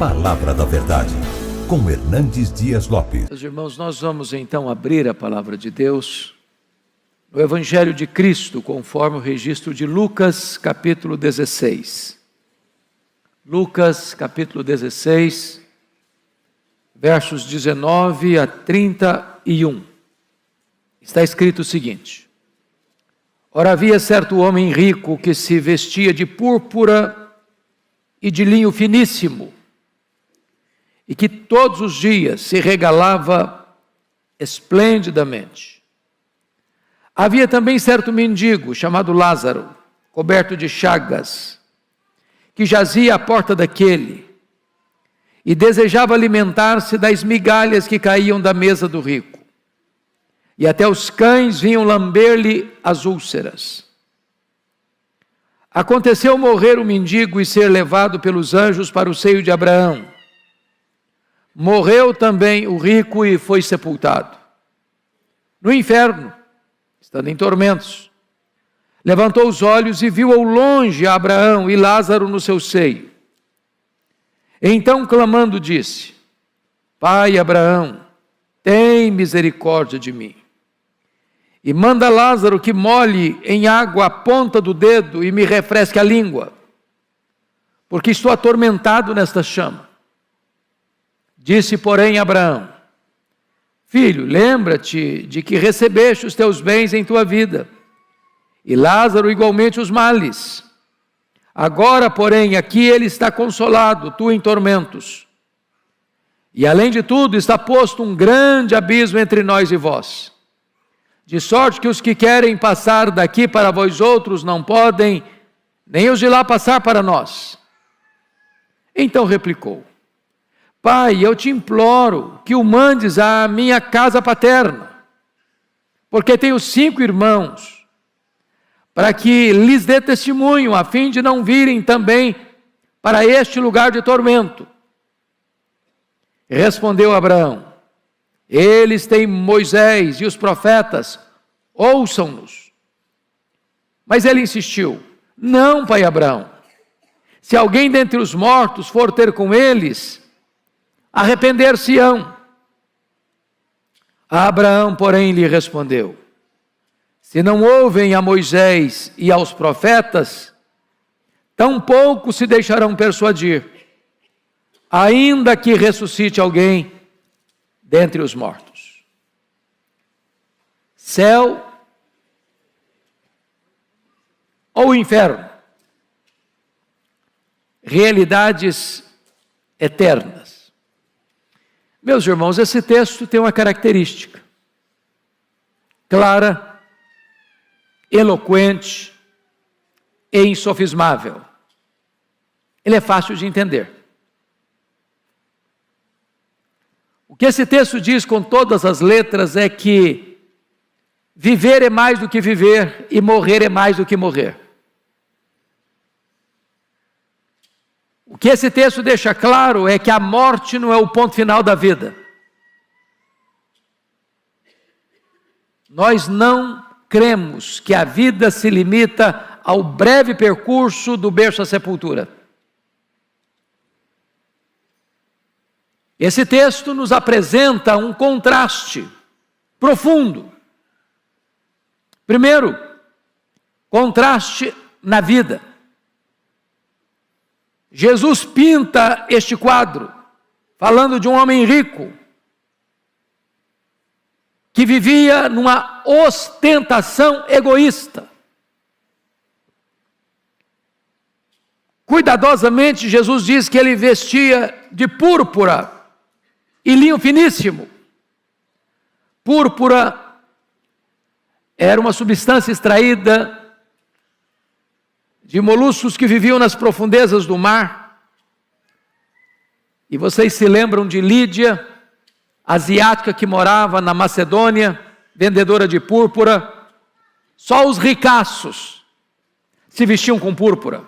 Palavra da Verdade, com Hernandes Dias Lopes. Meus irmãos, nós vamos então abrir a Palavra de Deus no Evangelho de Cristo, conforme o registro de Lucas, capítulo 16. Lucas, capítulo 16, versos 19 a 31. Está escrito o seguinte: Ora, havia certo homem rico que se vestia de púrpura e de linho finíssimo, e que todos os dias se regalava esplendidamente. Havia também certo mendigo, chamado Lázaro, coberto de chagas, que jazia à porta daquele, e desejava alimentar-se das migalhas que caíam da mesa do rico. E até os cães vinham lamber-lhe as úlceras. Aconteceu morrer o mendigo e ser levado pelos anjos para o seio de Abraão. Morreu também o rico e foi sepultado. No inferno, estando em tormentos, levantou os olhos e viu ao longe Abraão e Lázaro no seu seio. Então, clamando, disse: Pai Abraão, tem misericórdia de mim. E manda Lázaro que molhe em água a ponta do dedo e me refresque a língua, porque estou atormentado nesta chama. Disse, porém, Abraão: Filho, lembra-te de que recebeste os teus bens em tua vida, e Lázaro igualmente os males. Agora, porém, aqui ele está consolado, tu em tormentos. E além de tudo, está posto um grande abismo entre nós e vós. De sorte que os que querem passar daqui para vós outros não podem, nem os de lá passar para nós. Então replicou: Pai, eu te imploro que o mandes à minha casa paterna, porque tenho 5 irmãos, para que lhes dê testemunho, a fim de não virem também para este lugar de tormento. Respondeu Abraão: Eles têm Moisés e os profetas, ouçam-nos. Mas ele insistiu: Não, pai Abraão, se alguém dentre os mortos for ter com eles, arrepender-se-ão. Abraão, porém, lhe respondeu: Se não ouvem a Moisés e aos profetas, tampouco se deixarão persuadir, ainda que ressuscite alguém dentre os mortos. Céu ou inferno? Realidades eternas. Meus irmãos, esse texto tem uma característica clara, eloquente e insofismável. Ele é fácil de entender. O que esse texto diz com todas as letras é que viver é mais do que viver e morrer é mais do que morrer. O que esse texto deixa claro é que a morte não é o ponto final da vida. Nós não cremos que a vida se limita ao breve percurso do berço à sepultura. Esse texto nos apresenta um contraste profundo. Primeiro, contraste na vida. Jesus pinta este quadro falando de um homem rico que vivia numa ostentação egoísta. Cuidadosamente, Jesus diz que ele vestia de púrpura e linho finíssimo. Púrpura era uma substância extraída de moluscos que viviam nas profundezas do mar. E vocês se lembram de Lídia, asiática que morava na Macedônia, vendedora de púrpura. Só os ricaços se vestiam com púrpura.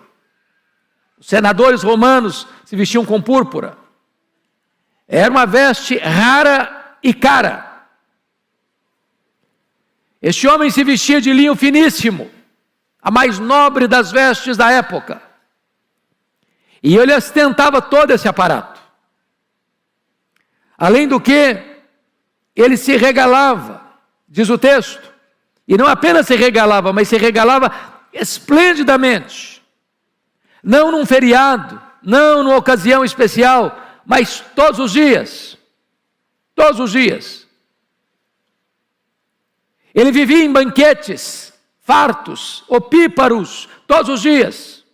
Os senadores romanos se vestiam com púrpura. Era uma veste rara e cara. Este homem se vestia de linho finíssimo, a mais nobre das vestes da época. E ele ostentava todo esse aparato. Além do que, ele se regalava, diz o texto, e não apenas se regalava, mas se regalava esplendidamente. Não num feriado, não numa ocasião especial, mas todos os dias. Todos os dias. Ele vivia em banquetes, fartos, opíparos, todos os dias.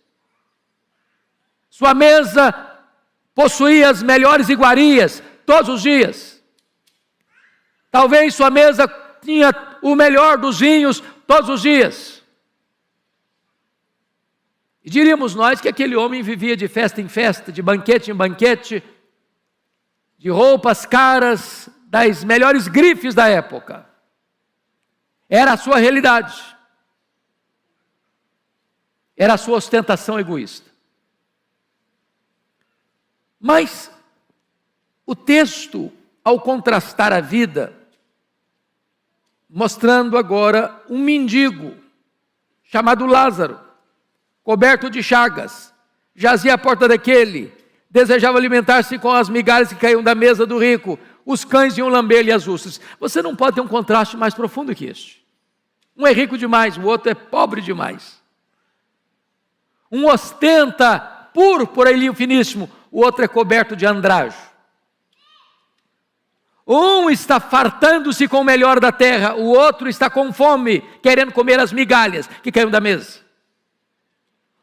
Sua mesa possuía as melhores iguarias, todos os dias. Talvez sua mesa tinha o melhor dos vinhos, todos os dias. E diríamos nós que aquele homem vivia de festa em festa, de banquete em banquete, de roupas caras, das melhores grifes da época. Era a sua realidade. Era a sua ostentação egoísta. Mas o texto, ao contrastar a vida, mostrando agora um mendigo chamado Lázaro, coberto de chagas, jazia à porta daquele, desejava alimentar-se com as migalhas que caíam da mesa do rico, os cães iam lamber-lhe as úlceras. Você não pode ter um contraste mais profundo que este. Um é rico demais, o outro é pobre demais. Um ostenta púrpura e linho finíssimo, o outro é coberto de andrajo. Um está fartando-se com o melhor da terra, o outro está com fome, querendo comer as migalhas que caíram da mesa.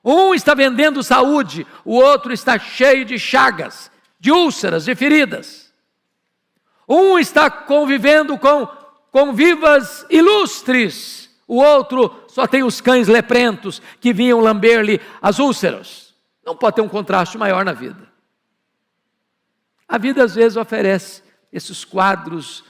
Um está vendendo saúde, o outro está cheio de chagas, de úlceras, de feridas. Um está convivendo com convivas ilustres, o outro só tem os cães leprentos que vinham lamber-lhe as úlceras. Não pode ter um contraste maior na vida. A vida às vezes oferece esses quadros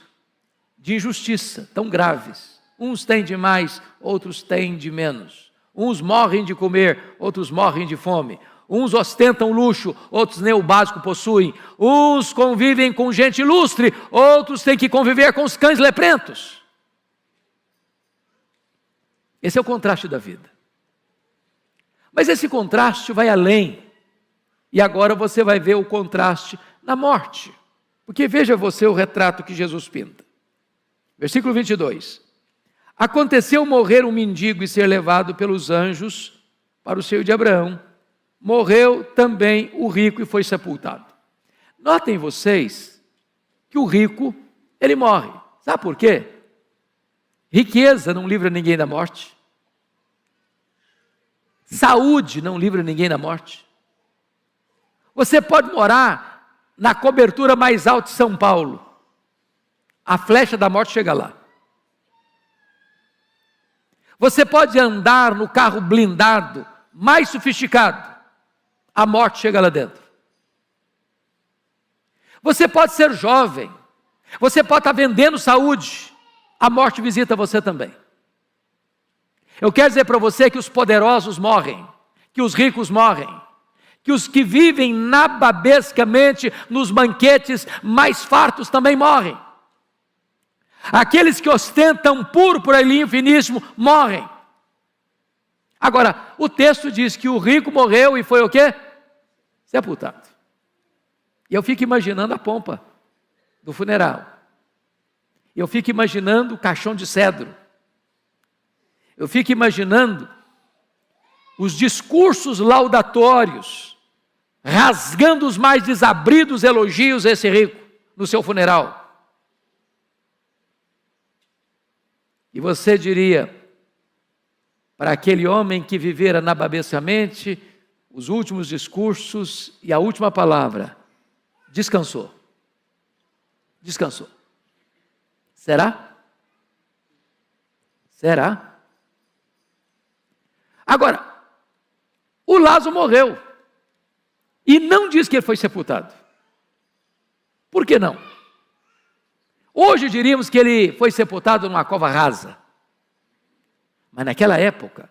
de injustiça tão graves. Uns têm de mais, outros têm de menos. Uns morrem de comer, outros morrem de fome. Uns ostentam luxo, outros nem o básico possuem. Uns convivem com gente ilustre, outros têm que conviver com os cães leprentos. Esse é o contraste da vida. Mas esse contraste vai além. E agora você vai ver o contraste na morte. Porque veja você o retrato que Jesus pinta. Versículo 22. Aconteceu morrer um mendigo e ser levado pelos anjos para o seio de Abraão. Morreu também o rico e foi sepultado. Notem vocês que o rico, ele morre. Sabe por quê? Riqueza não livra ninguém da morte. Saúde não livra ninguém da morte. Você pode morar na cobertura mais alta de São Paulo. A flecha da morte chega lá. Você pode andar no carro blindado, mais sofisticado. A morte chega lá dentro. Você pode ser jovem. Você pode estar vendendo saúde. A morte visita você também. Eu quero dizer para você que os poderosos morrem, que os ricos morrem, que os que vivem nababescamente nos banquetes mais fartos também morrem. Aqueles que ostentam púrpura e linho finíssimo morrem. Agora, o texto diz que o rico morreu e foi o quê? Sepultado. E eu fico imaginando a pompa do funeral. Eu fico imaginando o caixão de cedro. Eu fico imaginando os discursos laudatórios, rasgando os mais desabridos elogios a esse rico no seu funeral. E você diria, para aquele homem que vivera nababescamente, os últimos discursos e a última palavra, descansou. Descansou. Será? Será? Agora, o Lázaro morreu. E não diz que ele foi sepultado. Por que não? Hoje diríamos que ele foi sepultado numa cova rasa. Mas naquela época,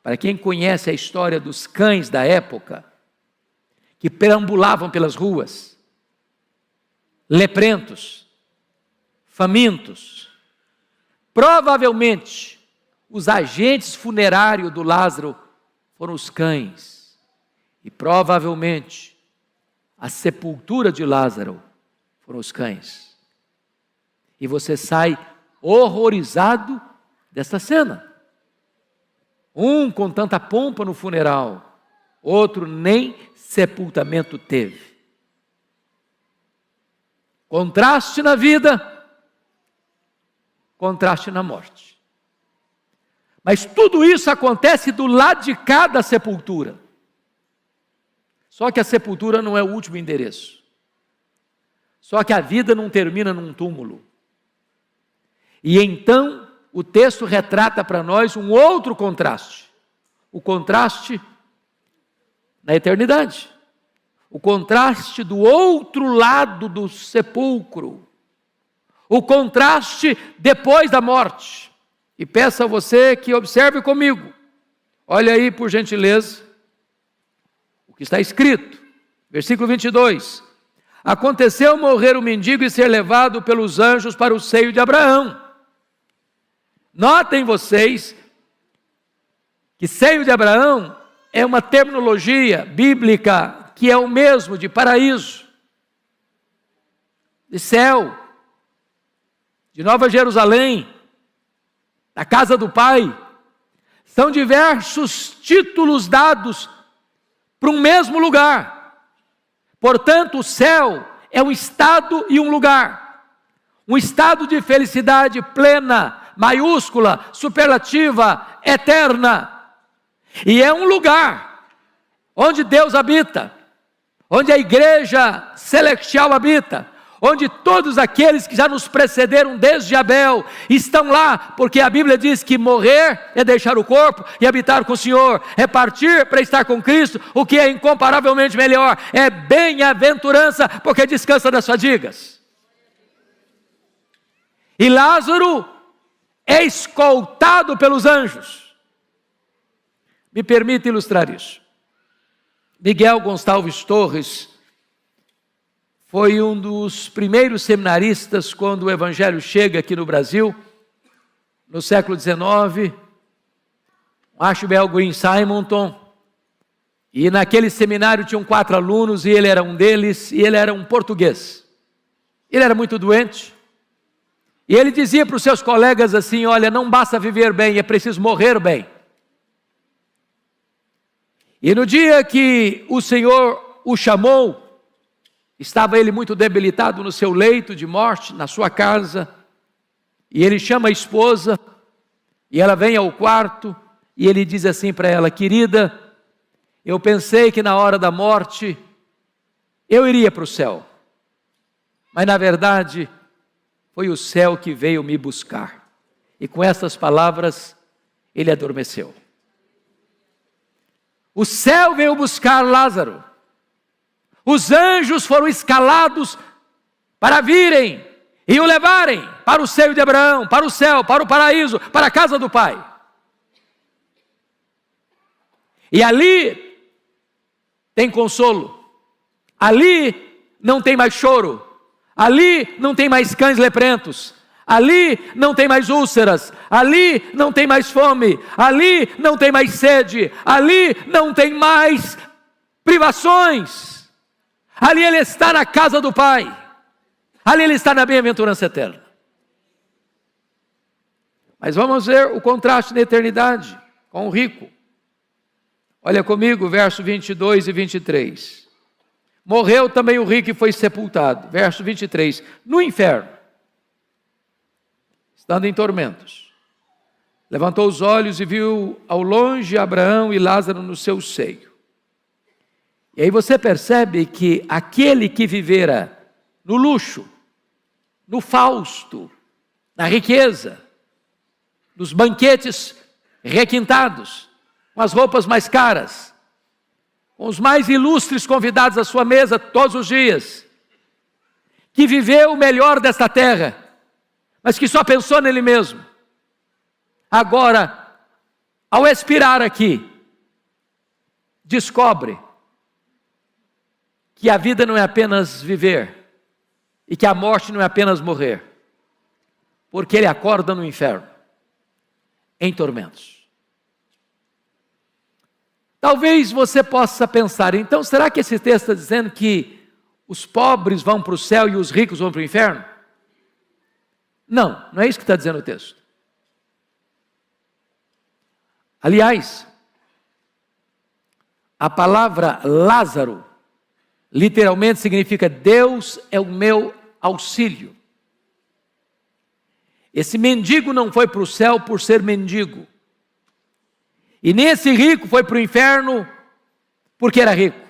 para quem conhece a história dos cães da época, que perambulavam pelas ruas, leprentos, famintos, provavelmente os agentes funerários do Lázaro foram os cães. E provavelmente a sepultura de Lázaro foram os cães. E você sai horrorizado dessa cena. Um com tanta pompa no funeral, outro nem sepultamento teve. Contraste na vida, contraste na morte. Mas tudo isso acontece do lado de cá da sepultura. Só que a sepultura não é o último endereço. Só que a vida não termina num túmulo. E então o texto retrata para nós um outro contraste. O contraste na eternidade. O contraste do outro lado do sepulcro. O contraste depois da morte. E peço a você que observe comigo. Olha aí, por gentileza, o que está escrito. Versículo 22. Aconteceu morrer o mendigo e ser levado pelos anjos para o seio de Abraão. Notem vocês que seio de Abraão é uma terminologia bíblica que é o mesmo de paraíso, de céu, de Nova Jerusalém, da casa do Pai. São diversos títulos dados para um mesmo lugar. Portanto, o céu é um estado e um lugar. Um estado de felicidade plena, maiúscula, superlativa, eterna. E é um lugar onde Deus habita, onde a igreja celestial habita, onde todos aqueles que já nos precederam desde Abel estão lá, porque a Bíblia diz que morrer é deixar o corpo e habitar com o Senhor, é partir para estar com Cristo, o que é incomparavelmente melhor, é bem-aventurança, porque descansa das fadigas. E Lázaro é escoltado pelos anjos. Me permita ilustrar isso. Miguel Gonçalves Torres foi um dos primeiros seminaristas quando o Evangelho chega aqui no Brasil, no século XIX, Archibald Green Simonton, e naquele seminário tinham 4 alunos, e ele era um deles, e ele era um português. Ele era muito doente, e ele dizia para os seus colegas assim: olha, não basta viver bem, é preciso morrer bem. E no dia que o Senhor o chamou, estava ele muito debilitado no seu leito de morte, na sua casa, e ele chama a esposa, e ela vem ao quarto, e ele diz assim para ela: querida, eu pensei que na hora da morte eu iria para o céu, mas na verdade foi o céu que veio me buscar. E com essas palavras ele adormeceu. O céu veio buscar Lázaro. Os anjos foram escalados para virem e o levarem para o seio de Abraão, para o céu, para o paraíso, para a casa do Pai. E ali tem consolo. Ali não tem mais choro. Ali não tem mais cães leprentos. Ali não tem mais úlceras, ali não tem mais fome, ali não tem mais sede, ali não tem mais privações. Ali ele está na casa do Pai, ali ele está na bem-aventurança eterna. Mas vamos ver o contraste na eternidade com o rico. Olha comigo, verso 22 e 23. Morreu também o rico e foi sepultado. Verso 23, no inferno, estando em tormentos, levantou os olhos e viu ao longe Abraão e Lázaro no seu seio. E aí você percebe que aquele que vivera no luxo, no fausto, na riqueza, nos banquetes requintados, com as roupas mais caras, com os mais ilustres convidados à sua mesa todos os dias, que viveu o melhor desta terra, mas que só pensou nele mesmo. Agora, ao expirar aqui, descobre que a vida não é apenas viver, e que a morte não é apenas morrer, porque ele acorda no inferno, em tormentos. Talvez você possa pensar, então será que esse texto está dizendo que os pobres vão para o céu e os ricos vão para o inferno? Não, não é isso que está dizendo o texto. Aliás, a palavra Lázaro literalmente significa Deus é o meu auxílio. Esse mendigo não foi para o céu por ser mendigo. E nem esse rico foi para o inferno porque era rico.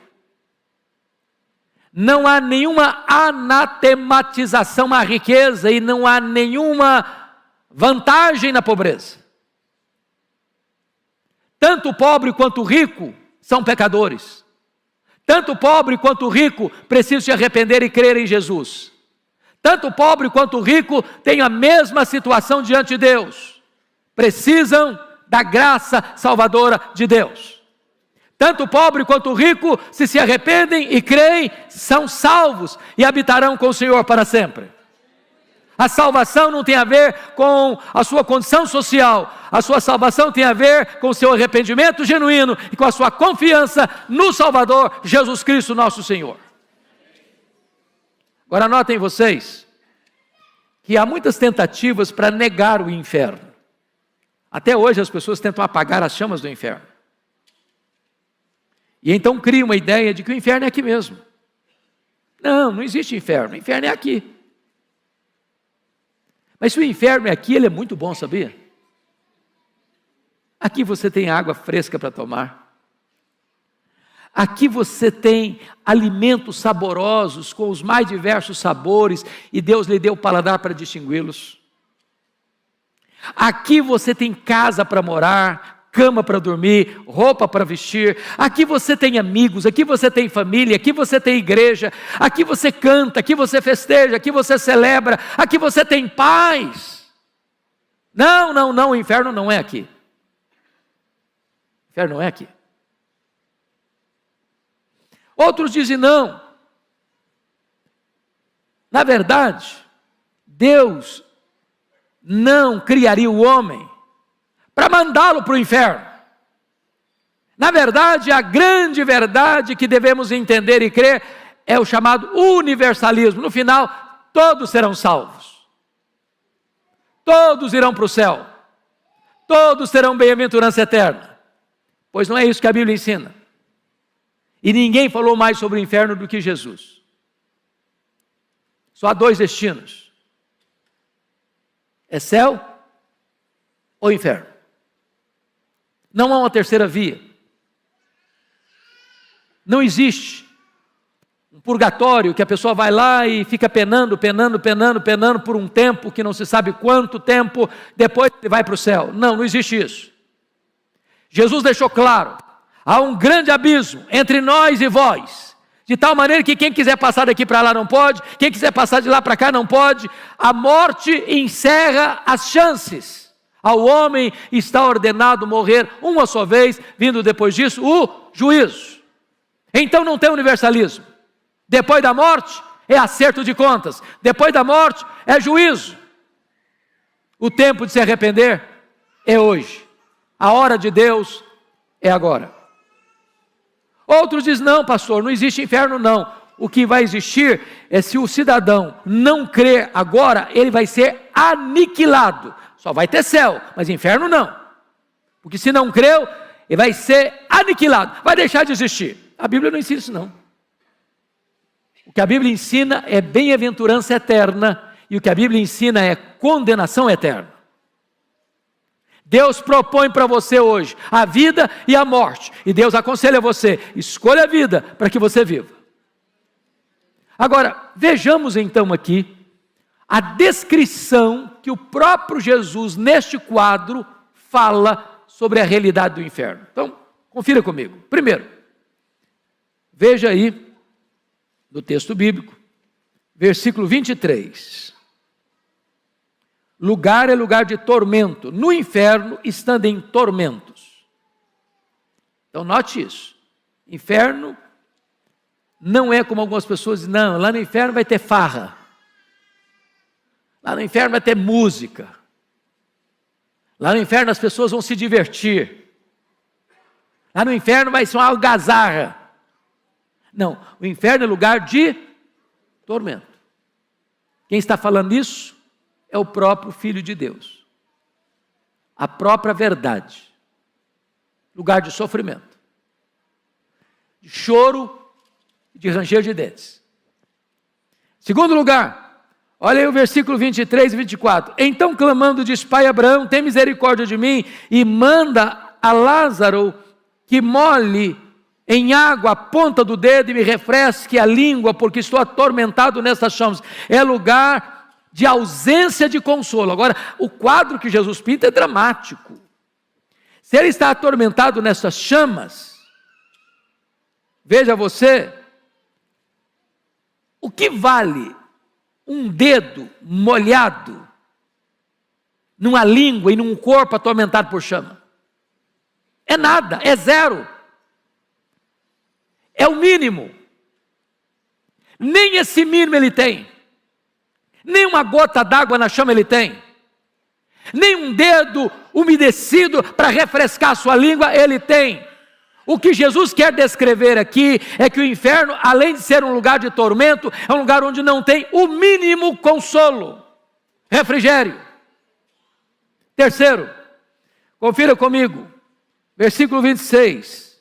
Não há nenhuma anatematização à riqueza e não há nenhuma vantagem na pobreza. Tanto o pobre quanto o rico são pecadores. Tanto o pobre quanto o rico precisam se arrepender e crer em Jesus. Tanto o pobre quanto o rico têm a mesma situação diante de Deus. Precisam da graça salvadora de Deus. Tanto o pobre quanto o rico, se arrependem e creem, são salvos e habitarão com o Senhor para sempre. A salvação não tem a ver com a sua condição social. A sua salvação tem a ver com o seu arrependimento genuíno e com a sua confiança no Salvador, Jesus Cristo, nosso Senhor. Agora notem vocês que há muitas tentativas para negar o inferno. Até hoje as pessoas tentam apagar as chamas do inferno. E então criam uma ideia de que o inferno é aqui mesmo. Não, não existe inferno, o inferno é aqui. Mas se o inferno é aqui, ele é muito bom, sabia? Aqui você tem água fresca para tomar. Aqui você tem alimentos saborosos com os mais diversos sabores e Deus lhe deu o paladar para distingui-los. Aqui você tem casa para morar, cama para dormir, roupa para vestir. Aqui você tem amigos, aqui você tem família, aqui você tem igreja, aqui você canta, aqui você festeja, aqui você celebra, aqui você tem paz. Não, o inferno não é aqui. O inferno não é aqui. Outros dizem não. Na verdade, Deus não criaria o homem para mandá-lo para o inferno. Na verdade, a grande verdade que devemos entender e crer é o chamado universalismo. No final, todos serão salvos. Todos irão para o céu. Todos terão bem-aventurança eterna. Pois não é isso que a Bíblia ensina. E ninguém falou mais sobre o inferno do que Jesus. Só há dois destinos. É céu ou inferno. Não há uma terceira via. Não existe um purgatório que a pessoa vai lá e fica penando por um tempo que não se sabe quanto tempo, depois ele vai para o céu. Não existe isso. Jesus deixou claro, há um grande abismo entre nós e vós, de tal maneira que quem quiser passar daqui para lá não pode, quem quiser passar de lá para cá não pode. A morte encerra as chances. Ao homem está ordenado morrer uma só vez, vindo depois disso o juízo. Então não tem universalismo. Depois da morte é acerto de contas. Depois da morte é juízo. O tempo de se arrepender é hoje. A hora de Deus é agora. Outros dizem, não pastor, não existe inferno não. O que vai existir é se o cidadão não crer agora, ele vai ser aniquilado. Só vai ter céu, mas inferno não. Porque se não creu, ele vai ser aniquilado, vai deixar de existir. A Bíblia não ensina isso não. O que a Bíblia ensina é bem-aventurança eterna, e o que a Bíblia ensina é condenação eterna. Deus propõe para você hoje a vida e a morte, e Deus aconselha você, escolha a vida para que você viva. Agora, vejamos então aqui a descrição que o próprio Jesus, neste quadro, fala sobre a realidade do inferno. Então, confira comigo. Primeiro, veja aí, no texto bíblico, versículo 23. Lugar é lugar de tormento. No inferno, estando em tormentos. Então, note isso. Inferno não é como algumas pessoas dizem, não, lá no inferno vai ter farra. Lá no inferno vai ter música. Lá no inferno as pessoas vão se divertir. Lá no inferno vai ser uma algazarra. Não, o inferno é lugar de tormento. Quem está falando isso é o próprio Filho de Deus. A própria verdade. Lugar de sofrimento, de choro, de ranger de dentes. Segundo lugar, olha aí o versículo 23 e 24. Então clamando diz: Pai Abraão, tem misericórdia de mim e manda a Lázaro que molhe em água a ponta do dedo e me refresque a língua, porque estou atormentado nessas chamas. É lugar de ausência de consolo. Agora, o quadro que Jesus pinta é dramático. Se ele está atormentado nessas chamas, veja você, o que vale um dedo molhado numa língua e num corpo atormentado por chama? É nada, é zero. É o mínimo. Nem esse mínimo ele tem. Nem uma gota d'água na chama ele tem. Nem um dedo umedecido para refrescar a sua língua ele tem. O que Jesus quer descrever aqui é que o inferno, além de ser um lugar de tormento, é um lugar onde não tem o mínimo consolo, refrigério. Terceiro, confira comigo, versículo 26.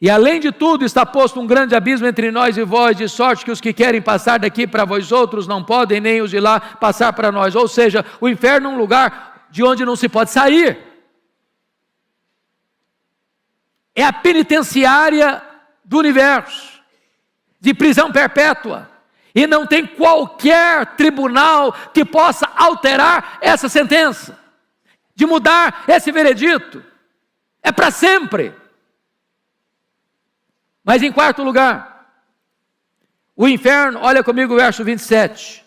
E além de tudo está posto um grande abismo entre nós e vós, de sorte que os que querem passar daqui para vós outros não podem, nem os de lá passar para nós. Ou seja, o inferno é um lugar de onde não se pode sair. É a penitenciária do universo, de prisão perpétua. E não tem qualquer tribunal que possa alterar essa sentença, de mudar esse veredito. É para sempre. Mas em quarto lugar, o inferno, olha comigo o verso 27.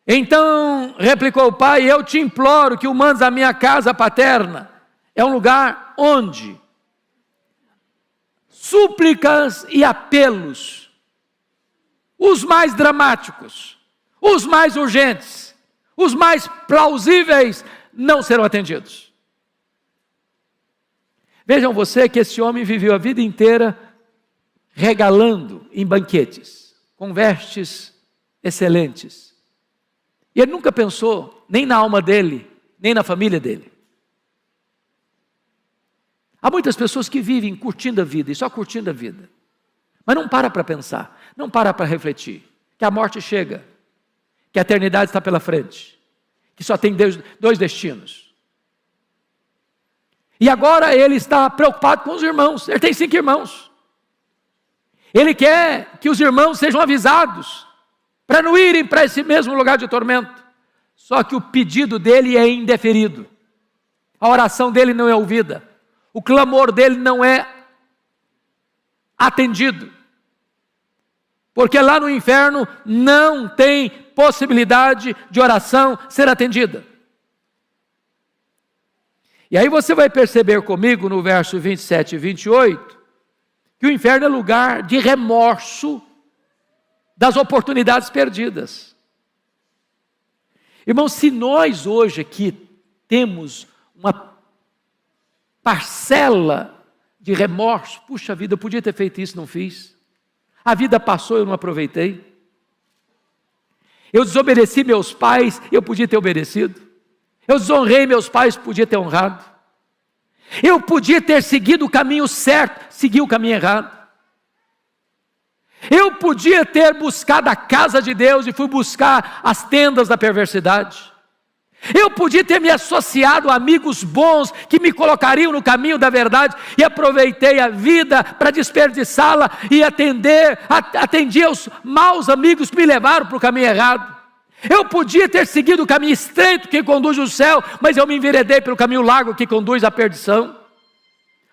Então replicou o pai: eu te imploro que o mandes à minha casa paterna. É um lugar onde súplicas e apelos, os mais dramáticos, os mais urgentes, os mais plausíveis, não serão atendidos. Vejam você que esse homem viveu a vida inteira regalando em banquetes, com vestes excelentes. E ele nunca pensou nem na alma dele, nem na família dele. Há muitas pessoas que vivem curtindo a vida, e só curtindo a vida. Mas não para pensar, não para refletir, que a morte chega, que a eternidade está pela frente, que só tem dois destinos. E agora ele está preocupado com os irmãos. Ele tem 5 irmãos. Ele quer que os irmãos sejam avisados para não irem para esse mesmo lugar de tormento. Só que o pedido dele é indeferido. A oração dele não é ouvida. O clamor dele não é atendido. Porque lá no inferno não tem possibilidade de oração ser atendida. E aí você vai perceber comigo no verso 27 e 28, que o inferno é lugar de remorso das oportunidades perdidas. Irmãos, se nós hoje aqui temos uma parcela de remorso, puxa vida, eu podia ter feito isso, não fiz. A vida passou, eu não aproveitei. Eu desobedeci meus pais, eu podia ter obedecido. Eu desonrei meus pais, podia ter honrado. Eu podia ter seguido o caminho certo, segui o caminho errado. Eu podia ter buscado a casa de Deus e fui buscar as tendas da perversidade. Eu podia ter me associado a amigos bons que me colocariam no caminho da verdade e aproveitei a vida para desperdiçá-la e atendi aos maus amigos que me levaram para o caminho errado. Eu podia ter seguido o caminho estreito que conduz ao céu, mas eu me enveredei pelo caminho largo que conduz à perdição.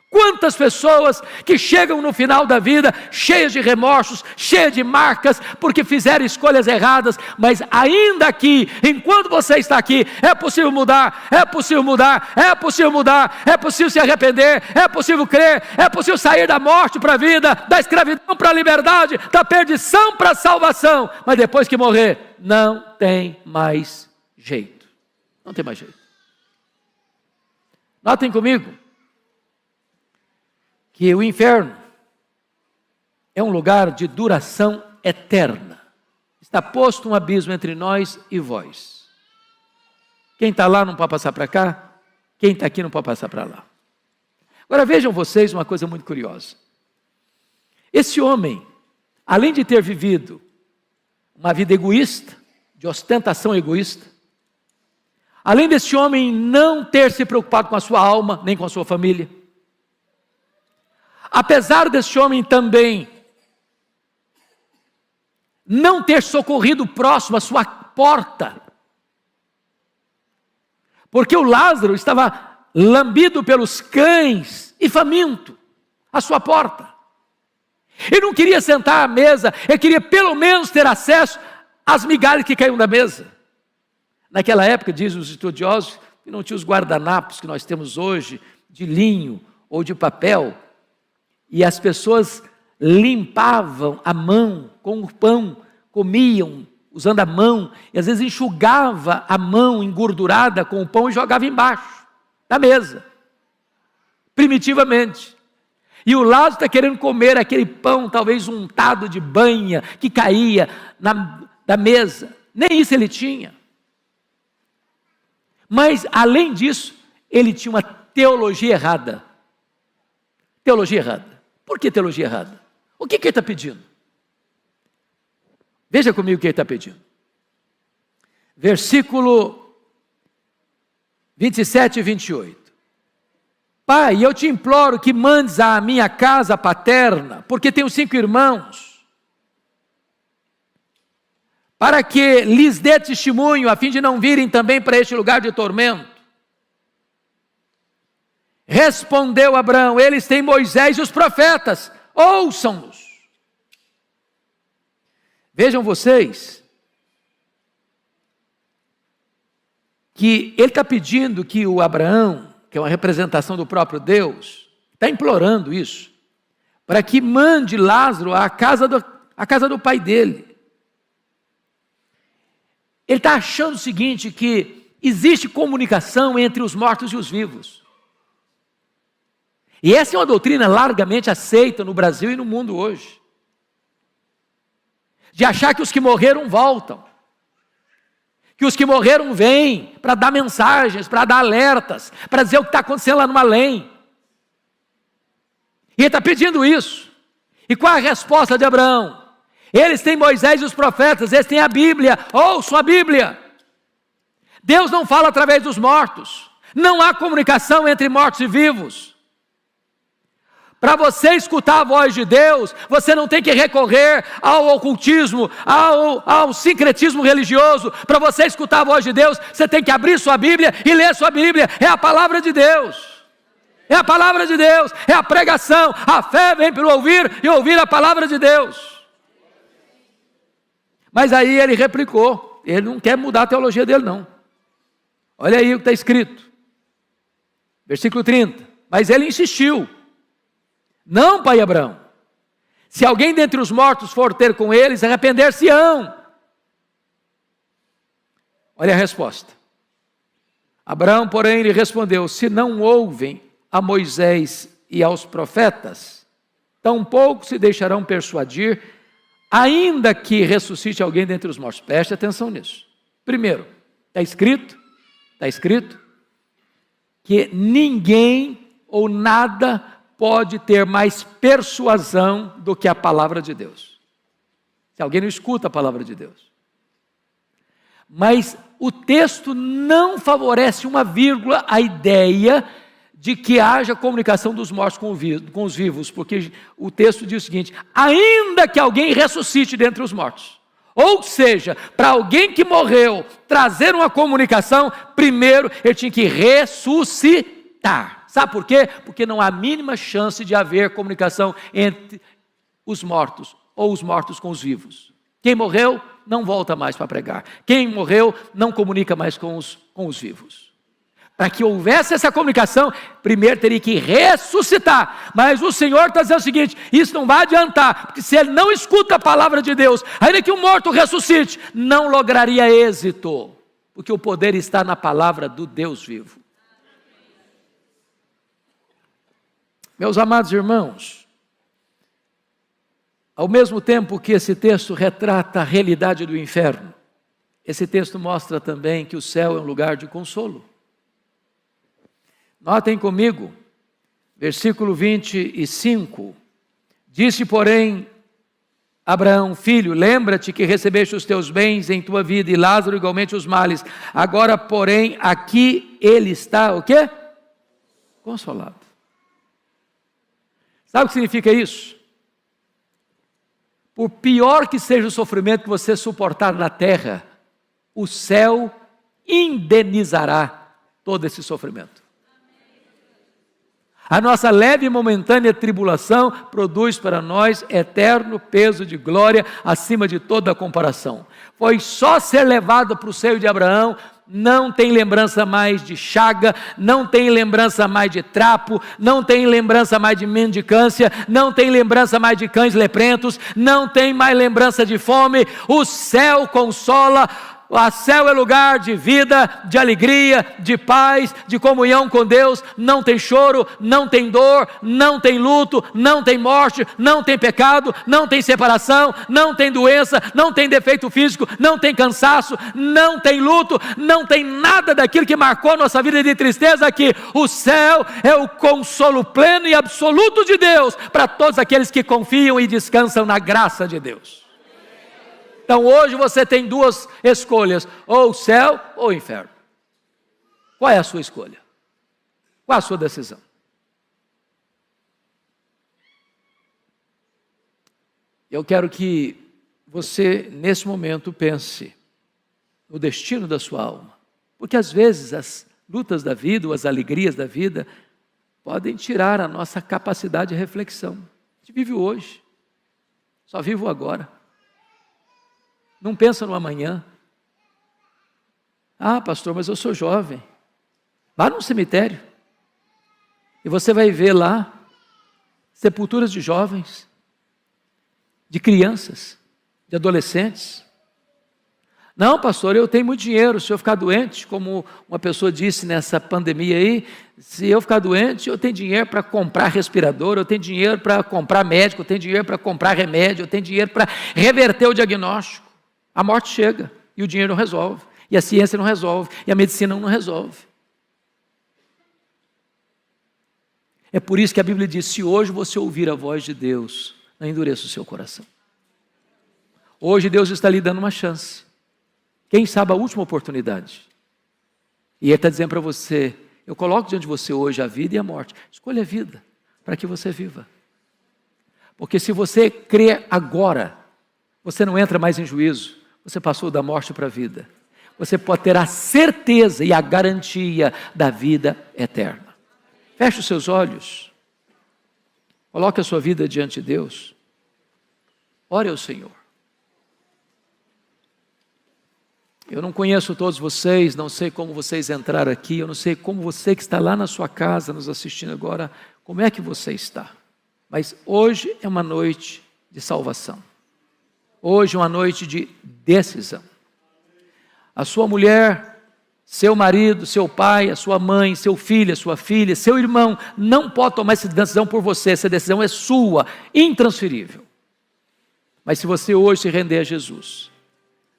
Quantas pessoas que chegam no final da vida cheias de remorsos, cheias de marcas, porque fizeram escolhas erradas, mas ainda aqui, enquanto você está aqui, é possível mudar, é possível mudar, é possível mudar, é possível se arrepender, é possível crer, é possível sair da morte para a vida, da escravidão para a liberdade, da perdição para a salvação, mas depois que morrer, não tem mais jeito, não tem mais jeito. Notem comigo, que o inferno é um lugar de duração eterna. Está posto um abismo entre nós e vós. Quem está lá não pode passar para cá, quem está aqui não pode passar para lá. Agora vejam vocês uma coisa muito curiosa. Esse homem, além de ter vivido uma vida egoísta, de ostentação egoísta, além desse homem não ter se preocupado com a sua alma, nem com a sua família, apesar desse homem também não ter socorrido o próximo à sua porta, porque o Lázaro estava lambido pelos cães e faminto à sua porta. Ele não queria sentar à mesa, ele queria pelo menos ter acesso às migalhas que caíam da mesa. Naquela época, dizem os estudiosos, que não tinha os guardanapos que nós temos hoje, de linho ou de papel, e as pessoas limpavam a mão com o pão, comiam usando a mão, e às vezes enxugava a mão engordurada com o pão e jogava embaixo da mesa, primitivamente. E o Lázaro está querendo comer aquele pão, talvez untado de banha, que caía da mesa. Nem isso ele tinha. Mas, além disso, ele tinha uma teologia errada. Teologia errada. Por que teologia errada? O que ele está pedindo? Veja comigo o que ele está pedindo. Versículo 27 e 28. Pai, eu te imploro que mandes à minha casa paterna, porque tenho 5 irmãos, para que lhes dê testemunho, a fim de não virem também para este lugar de tormento. Respondeu Abraão, eles têm Moisés e os profetas, ouçam-nos. Vejam vocês, que ele está pedindo que o Abraão, que é uma representação do próprio Deus, está implorando isso, para que mande Lázaro à casa do pai dele. Ele está achando o seguinte, que existe comunicação entre os mortos e os vivos. E essa é uma doutrina largamente aceita no Brasil e no mundo hoje. De achar que os que morreram voltam. Que os que morreram vêm para dar mensagens, para dar alertas, para dizer o que está acontecendo lá no além. E ele está pedindo isso. E qual a resposta de Abraão? Eles têm Moisés e os profetas, eles têm a Bíblia, ouçam a Bíblia. Deus não fala através dos mortos. Não há comunicação entre mortos e vivos. Para você escutar a voz de Deus, você não tem que recorrer ao ocultismo, ao sincretismo religioso. Para você escutar a voz de Deus, você tem que abrir sua Bíblia e ler sua Bíblia. É a palavra de Deus. É a palavra de Deus, é a pregação. A fé vem pelo ouvir e ouvir a palavra de Deus. Mas aí ele replicou, ele não quer mudar a teologia dele não. Olha aí o que está escrito. Versículo 30. Mas ele insistiu. Não, pai Abraão, se alguém dentre os mortos for ter com eles, arrepender-se-ão. Olha a resposta. Abraão, porém, lhe respondeu, se não ouvem a Moisés e aos profetas, tampouco se deixarão persuadir, ainda que ressuscite alguém dentre os mortos. Preste atenção nisso. Primeiro, está escrito que ninguém ou nada pode ter mais persuasão do que a palavra de Deus. Se alguém não escuta a palavra de Deus. Mas o texto não favorece uma vírgula a ideia de que haja comunicação dos mortos com os vivos, porque o texto diz o seguinte, ainda que alguém ressuscite dentre os mortos. Ou seja, para alguém que morreu trazer uma comunicação, primeiro ele tinha que ressuscitar. Sabe por quê? Porque não há a mínima chance de haver comunicação entre os mortos ou os mortos com os vivos. Quem morreu não volta mais para pregar. Quem morreu não comunica mais com os vivos. Para que houvesse essa comunicação, primeiro teria que ressuscitar. Mas o Senhor está dizendo o seguinte, isso não vai adiantar, porque se ele não escuta a palavra de Deus, ainda que um morto ressuscite, não lograria êxito, porque o poder está na palavra do Deus vivo. Meus amados irmãos, Ao mesmo tempo que esse texto retrata a realidade do inferno, esse texto mostra também que o céu é um lugar de consolo. Notem comigo, versículo 25, disse, porém, Abraão, filho, lembra-te que recebeste os teus bens em tua vida e Lázaro igualmente os males. Agora, porém, aqui ele está, o quê? Consolado. Sabe o que significa isso? Por pior que seja o sofrimento que você suportar na terra, o céu indenizará todo esse sofrimento. A nossa leve e momentânea tribulação produz para nós eterno peso de glória acima de toda comparação. Foi só ser levado para o seio de Abraão, não tem lembrança mais de chaga, não tem lembrança mais de trapo, não tem lembrança mais de mendicância, não tem lembrança mais de cães leprentos, não tem mais lembrança de fome. O céu consola. O céu é lugar de vida, de alegria, de paz, de comunhão com Deus. Não tem choro, não tem dor, não tem luto, não tem morte, não tem pecado, não tem separação, não tem doença, não tem defeito físico, não tem cansaço, não tem luto, não tem nada daquilo que marcou nossa vida de tristeza aqui. O céu é o consolo pleno e absoluto de Deus para todos aqueles que confiam e descansam na graça de Deus. Então hoje você tem duas escolhas, ou o céu ou o inferno. Qual é a sua escolha? Qual é a sua decisão? Eu quero que você, nesse momento, pense no destino da sua alma. Porque às vezes as lutas da vida, ou as alegrias da vida, podem tirar a nossa capacidade de reflexão. A gente vive hoje, só vive o agora. Não pensa no amanhã. Ah, pastor, mas eu sou jovem. Vá num cemitério e você vai ver lá sepulturas de jovens, de crianças, de adolescentes. Não, pastor, eu tenho muito dinheiro. Se eu ficar doente, como uma pessoa disse nessa pandemia aí, se eu ficar doente, eu tenho dinheiro para comprar respirador, eu tenho dinheiro para comprar médico, eu tenho dinheiro para comprar remédio, eu tenho dinheiro para reverter o diagnóstico. A morte chega e o dinheiro não resolve, e a ciência não resolve, e a medicina não resolve. É por isso que a Bíblia diz, se hoje você ouvir a voz de Deus, não endureça o seu coração. Hoje Deus está lhe dando uma chance. Quem sabe a última oportunidade. E Ele está dizendo para você, eu coloco diante de você hoje a vida e a morte. Escolha a vida, para que você viva. Porque se você crê agora, você não entra mais em juízo. Você passou da morte para a vida. Você pode ter a certeza e a garantia da vida eterna. Feche os seus olhos. Coloque a sua vida diante de Deus. Ore ao Senhor. Eu não conheço todos vocês, não sei como vocês entraram aqui, eu não sei como você que está lá na sua casa nos assistindo agora, como é que você está. Mas hoje é uma noite de salvação. Hoje é uma noite de decisão. A sua mulher, seu marido, seu pai, a sua mãe, seu filho, a sua filha, seu irmão, não pode tomar essa decisão por você. Essa decisão é sua, intransferível. Mas se você hoje se render a Jesus,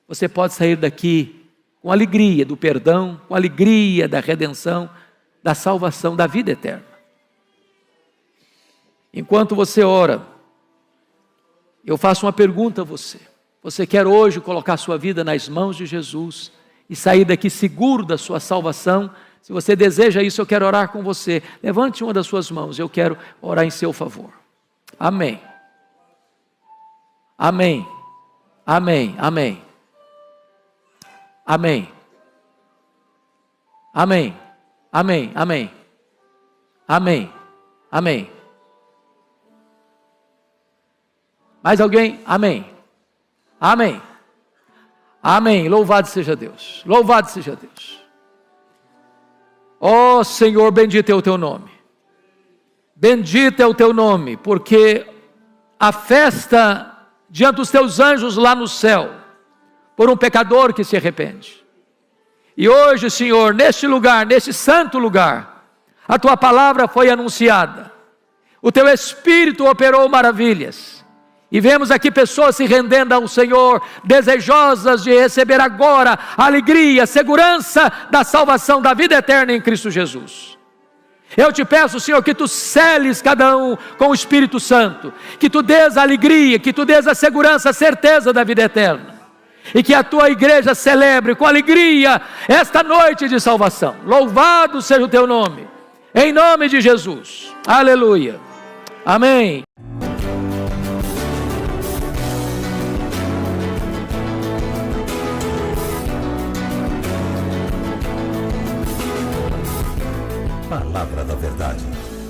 você pode sair daqui com alegria do perdão, com alegria da redenção, da salvação, da vida eterna. Enquanto você ora, eu faço uma pergunta a você. Você quer hoje colocar sua vida nas mãos de Jesus e sair daqui seguro da sua salvação? Se você deseja isso, eu quero orar com você. Levante uma das suas mãos, eu quero orar em seu favor. Amém. Amém. Amém. Amém. Amém. Amém. Amém. Amém. Amém. Amém. Mais alguém? Amém. Amém. Amém. Louvado seja Deus. Louvado seja Deus. Ó Senhor, bendito é o teu nome. Bendito é o teu nome, porque a festa diante dos teus anjos lá no céu, por um pecador que se arrepende. E hoje, Senhor, neste lugar, neste santo lugar, a tua palavra foi anunciada. O teu Espírito operou maravilhas. E vemos aqui pessoas se rendendo ao Senhor, desejosas de receber agora a alegria, a segurança da salvação, da vida eterna em Cristo Jesus. Eu te peço, Senhor, que tu seles cada um com o Espírito Santo, que tu dês a alegria, que tu dês a segurança, a certeza da vida eterna, e que a tua igreja celebre com alegria esta noite de salvação. Louvado seja o teu nome, em nome de Jesus. Aleluia. Amém. Palavra da Verdade,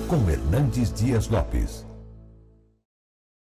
com Hernandes Dias Lopes.